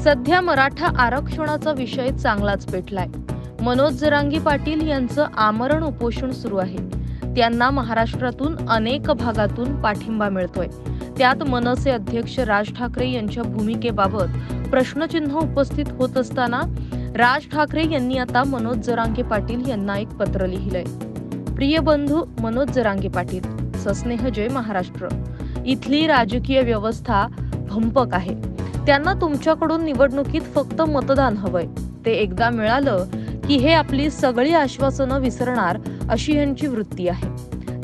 सध्या मराठा आरक्षणाचा विषय चांगलाच पेटलाय। मनोज जरांगे पाटील यांचं आमरण उपोषण सुरू आहे। त्यांना महाराष्ट्रातून अनेक भागातून पाठिंबा मिळतोय। त्यात मनसे अध्यक्ष राज ठाकरे यांच्या भूमिकेबाबत प्रश्नचिन्ह उपस्थित होत असताना राज ठाकरे यांनी आता मनोज जरांगे पाटील यांना एक पत्र लिहिलंय। प्रिय बंधू मनोज जरांगे पाटील, सस्नेह जय महाराष्ट्र। इथली राजकीय व्यवस्था भंपक आहे। त्यांना तुमच्याकडून निवडणुकीत फक्त मतदान हवंय। ते एकदा मिळालं की हे आपली सगळी आश्वासनं विसरणार अशी यांची वृत्ती आहे।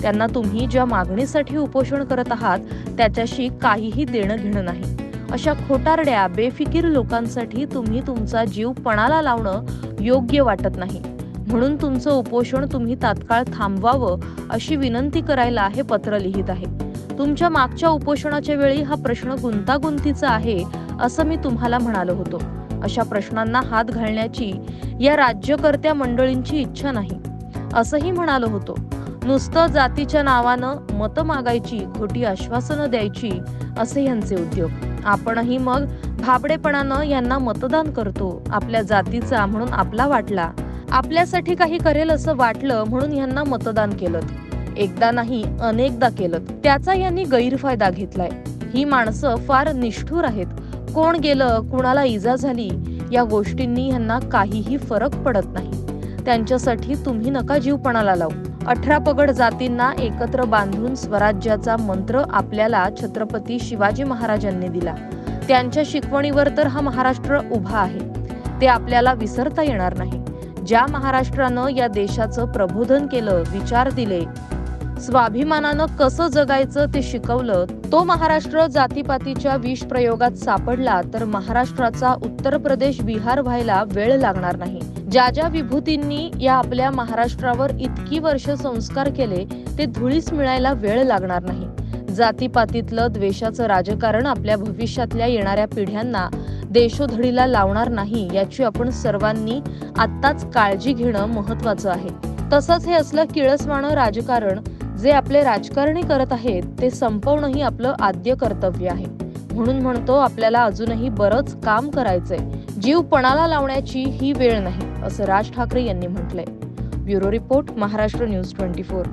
त्यांना तुम्ही ज्या मागणीसाठी उपोषण करत आहात त्याच्याशी काहीही देणं घेणं नाही। अशा खोटारड्या बेफिकीर लोकांसाठी तुम्ही तुमचा जीव पणाला लावणं योग्य वाटत नाही। म्हणून तुमचं उपोषण तुम्ही तात्काळ थांबवावं अशी विनंती करायला हे पत्र लिहित आहे। तुमच्या मागच्या उपोषणाच्या वेळी हा प्रश्न गुंतागुंतीचा आहे असं मी तुम्हाला म्हणालो होतो। अशा प्रश्नांना हात घालण्याची या राज्यकर्त्या मंडळींची इच्छा नाही असंही म्हणालो होतो। नुसतं जातीच्या नावानं मतं मागायची, खोटी आश्वासनं द्यायची असे यांचे उद्योग। आपणही मग भाबडेपणानं यांना मतदान करतो। आपल्या जातीचा म्हणून आपला वाटला, आपल्यासाठी काही करेल असं वाटलं म्हणून यांना मतदान केलं। एकदा नाही अनेकदा केलं। त्याचा यांनी गैरफायदा घेतलाय। ही माणसं फार निष्ठुर आहेत। कोण गेलं, कुणाला इजा झाली या गोष्टींनी यांना काहीही फरक पडत नाही। त्यांच्यासाठी तुम्ही नका जीवपणाला लावू। 18 पगड जातींना एकत्र बांधून स्वराज्याचा मंत्र आपल्याला छत्रपती शिवाजी महाराजांनी दिला। त्यांच्या शिकवणीवर तर हा महाराष्ट्र उभा आहे। ते आपल्याला विसरता येणार नाही। ज्या महाराष्ट्रानं या देशाचं प्रबोधन केलं, विचार दिले, स्वाभिमानानं कसं जगायचं ते शिकवलं, तो महाराष्ट्र जातीपातीच्या विष प्रयोगात सापडला तर महाराष्ट्राचा उत्तर प्रदेश, बिहार व्हायला वेळ लागणार नाही। ज्या ज्या विभूतींनी या आपल्या महाराष्ट्रावर इतकी वर्ष संस्कार केले ते धुळीस मिळायला वेळ लागणार नाही। जातीपातीतलं द्वेषाचं राजकारण आपल्या भविष्यातल्या येणाऱ्या पिढ्यांना देशोधडीला लावणार नाही याची आपण सर्वांनी आत्ताच काळजी घेणं महत्त्वाचं आहे। तसंच हे असलं किळसवाणं राजकारण जे आपले राजकारणी करत आहेत ते संपवणंही आपलं आद्य कर्तव्य आहे। म्हणून म्हणतो आपल्याला अजूनही बरंच काम करायचंय। जीव पणाला लावण्याची ही वेळ नाही असं राज ठाकरे यांनी म्हटलंय। Bureau report, Maharashtra news 24।